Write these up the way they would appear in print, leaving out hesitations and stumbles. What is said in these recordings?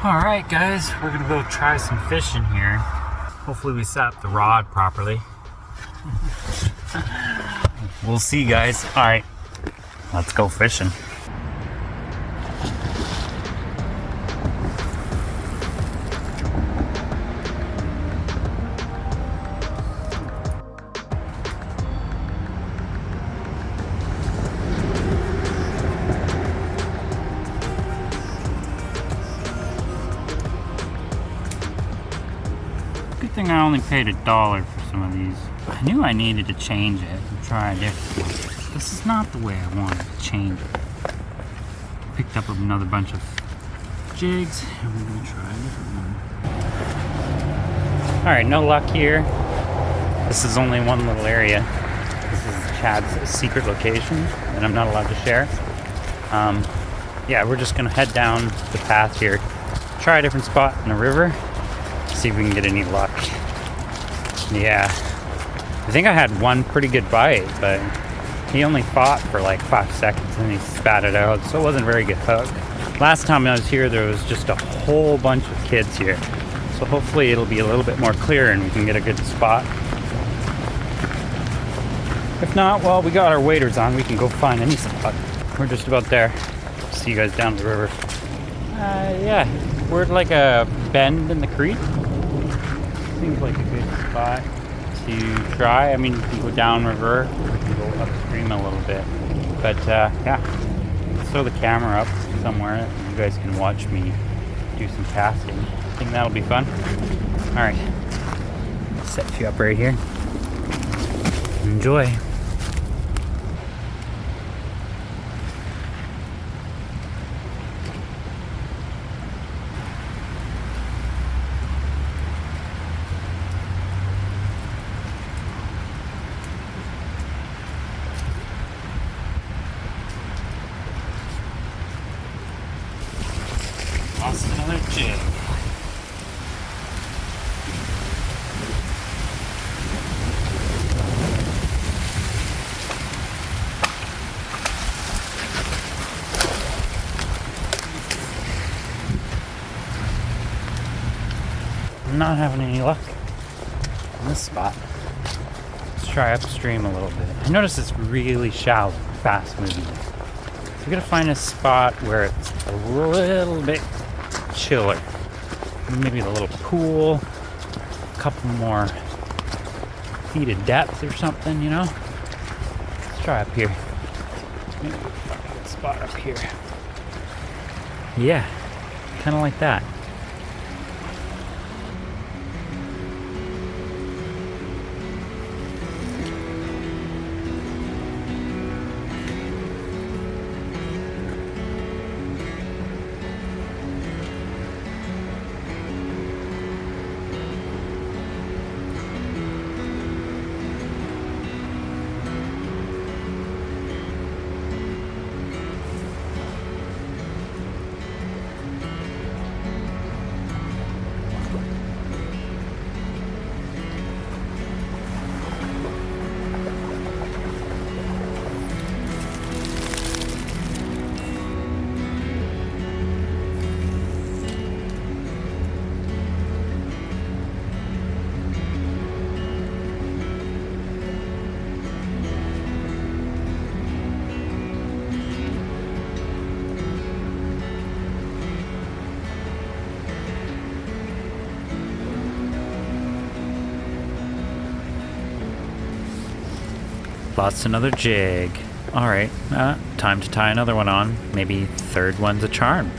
Alright guys, we're gonna go try some fishing here. Hopefully we set up the rod properly. We'll see guys. Alright, let's go fishing. Good thing I only paid $1 for some of these. I knew I needed to change it and try a different one. This is not the way I wanted to change it. Picked up another bunch of jigs and we're gonna try a different one. Alright, no luck here. This is only one little area. This is Chad's secret location that I'm not allowed to share. Yeah, we're just gonna head down the path here, try a different spot in the river, see if we can get any luck. Yeah, I think I had one pretty good bite, but he only fought for like 5 seconds and he spat it out, so it wasn't a very good hook. Last time I was here, there was just a whole bunch of kids here, so hopefully it'll be a little bit more clear and we can get a good spot. If not, well, we got our waders on, we can go find any spot. We're just about there. See you guys down the river. Yeah, we're at like a bend in the creek. Seems like a good spot to try. I mean, you can go downriver, or you can go upstream a little bit. But yeah, let's throw the camera up somewhere and you guys can watch me do some casting. I think that'll be fun. All right, set you up right here. Enjoy. Lost another jig. I'm not having any luck in this spot. Let's try upstream a little bit. I notice it's really shallow, fast moving. So we gotta find a spot where it's a little bit chiller. Maybe a little pool, a couple more feet of depth or something, you know? Let's try up here. Maybe we'll find a good spot up here. Yeah, kind of like that. Lost another jig. Alright, time to tie another one on. Maybe third one's a charm.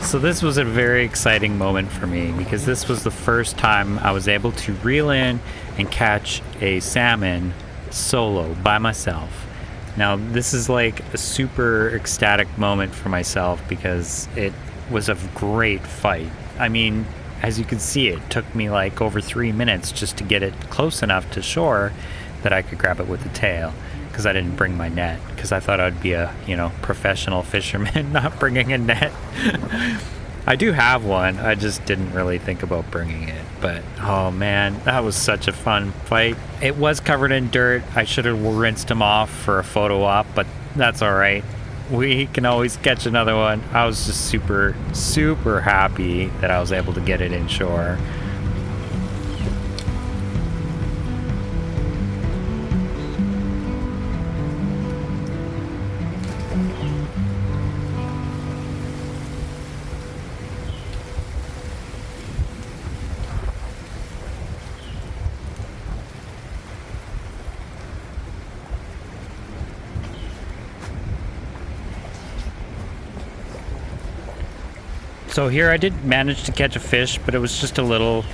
So this was a very exciting moment for me because this was the first time I was able to reel in and catch a salmon solo by myself. Now this is like a super ecstatic moment for myself because it was a great fight. I mean, as you can see, it took me like over 3 minutes just to get it close enough to shore that I could grab it with the tail, because I didn't bring my net, because I thought I'd be a, professional fisherman not bringing a net. I do have one, I just didn't really think about bringing it. But oh man, that was such a fun fight. It was covered in dirt. I should have rinsed him off for a photo op, but that's all right. We can always catch another one. I was just super, super happy that I was able to get it inshore. So here I did manage to catch a fish, but it was just a little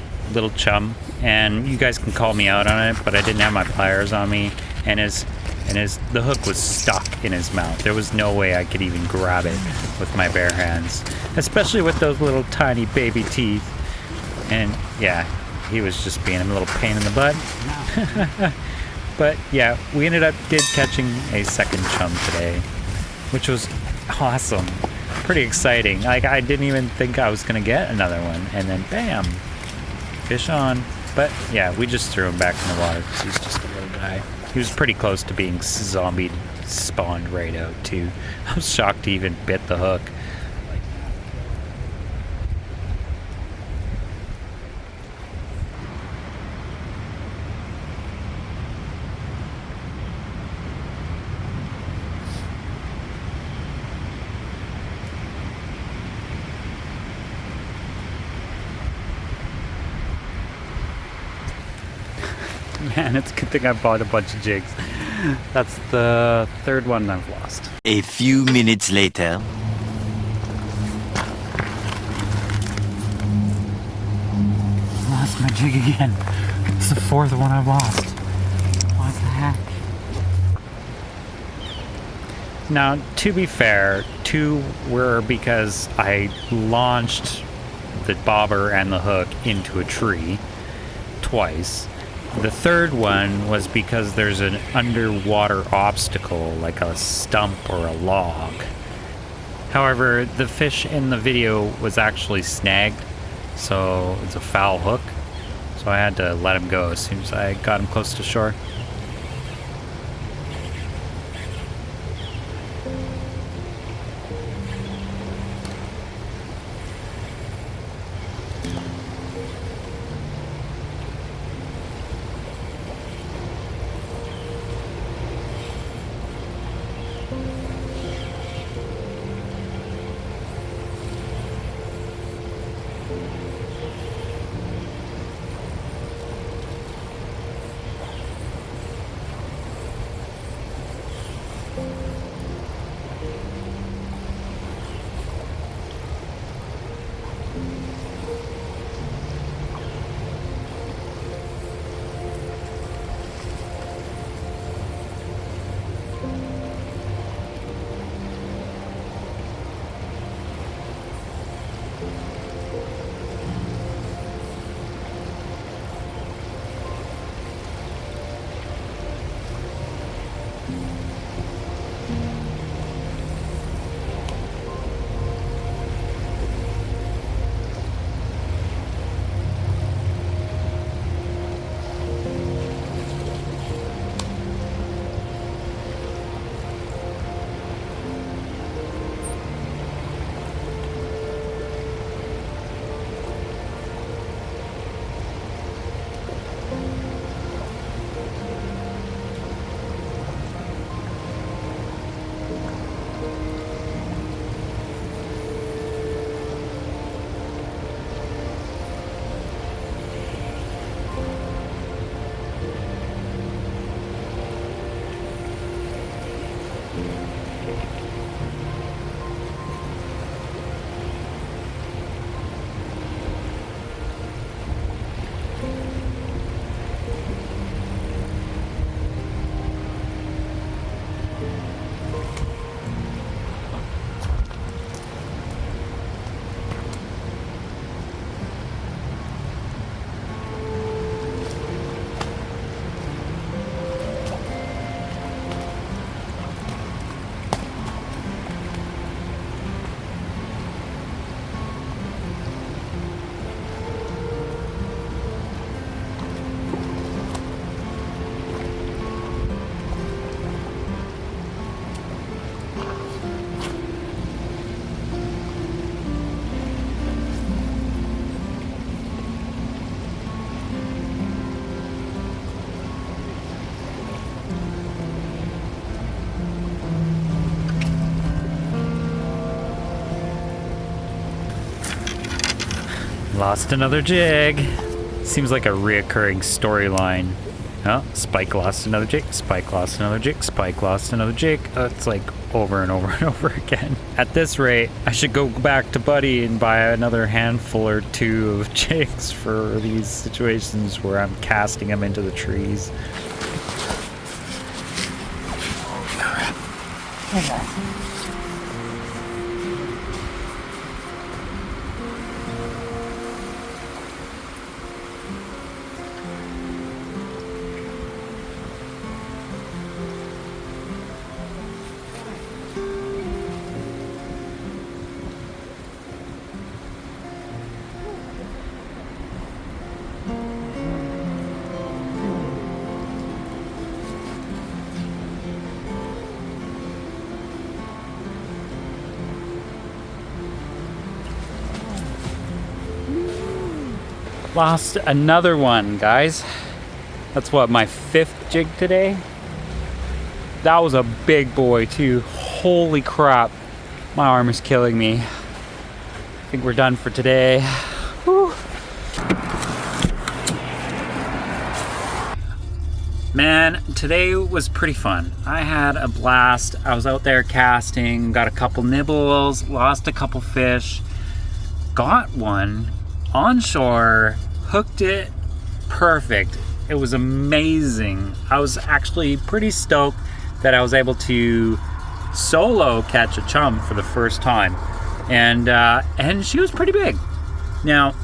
chum, and you guys can call me out on it, but I didn't have my pliers on me, and the hook was stuck in his mouth. There was no way I could even grab it with my bare hands, especially with those little tiny baby teeth. And yeah, he was just being a little pain in the butt. But yeah, we ended up catching a second chum today, which was awesome. Pretty exciting. Like, I didn't even think I was gonna get another one, and then bam, fish on. But yeah, we just threw him back in the water because he's just a little guy. He was pretty close to being zombied, spawned right out too. I was shocked he even bit the hook. Man, it's a good thing I bought a bunch of jigs. That's the third one I've lost. A few minutes later. Lost my jig again. It's the fourth one I've lost. What the heck? Now, to be fair, 2 were because I launched the bobber and the hook into a tree twice. The third one was because there's an underwater obstacle, like a stump or a log. However, the fish in the video was actually snagged, so it's a foul hook. So I had to let him go as soon as I got him close to shore. Lost another jig. Seems like a reoccurring storyline. Oh, Spike lost another jig. Spike lost another jig. Spike lost another jig. It's like over and over and over again. At this rate, I should go back to Buddy and buy another handful or two of jigs for these situations where I'm casting them into the trees. Lost another one, guys. That's what, my 5th jig today? That was a big boy too. Holy crap. My arm is killing me. I think we're done for today. Whew. Man, today was pretty fun. I had a blast. I was out there casting, got a couple nibbles, lost a couple fish, got one onshore, hooked it perfect. It was amazing. I was actually pretty stoked that I was able to solo catch a chum for the first time, and she was pretty big. Now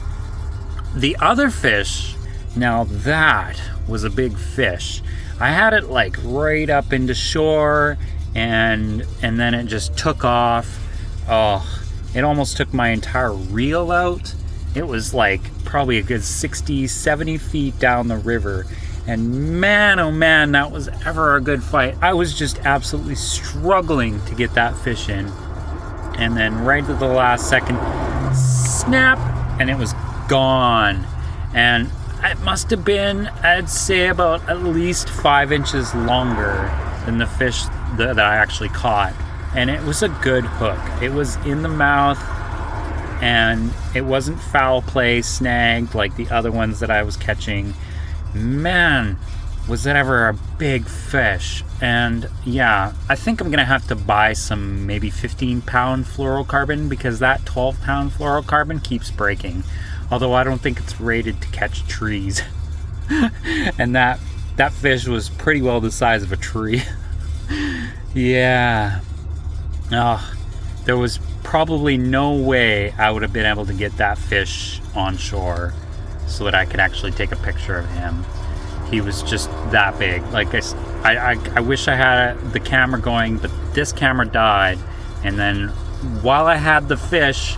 the other fish, now that was a big fish. I had it like right up into shore, and then it just took off. Oh, it almost took my entire reel out. It was like probably a good 60, 70 feet down the river. And man, oh man, that was ever a good fight. I was just absolutely struggling to get that fish in. And then right at the last second, snap, and it was gone. And it must have been, I'd say, about at least 5 inches longer than the fish that I actually caught. And it was a good hook. It was in the mouth, and it wasn't foul play snagged like the other ones that I was catching. Man, was that ever a big fish. And yeah, I think I'm gonna have to buy some maybe 15-pound fluorocarbon, because that 12-pound fluorocarbon keeps breaking. Although I don't think it's rated to catch trees. And that fish was pretty well the size of a tree. Yeah. Oh, there was probably no way I would have been able to get that fish on shore so that I could actually take a picture of him. He was just that big. Like I wish I had the camera going, but this camera died. And then while I had the fish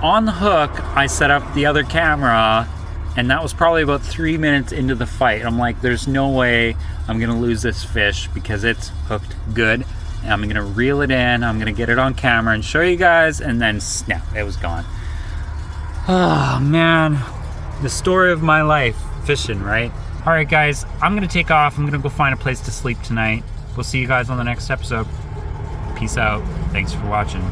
on the hook, I set up the other camera, and that was probably about 3 minutes into the fight. I'm like, there's no way I'm gonna lose this fish because it's hooked good. I'm gonna reel it in, I'm gonna get it on camera and show you guys, and then snap, it was gone. Oh man, the story of my life, fishing, right? All right guys, I'm gonna take off. I'm gonna go find a place to sleep tonight. We'll see you guys on the next episode. Peace out. Thanks for watching.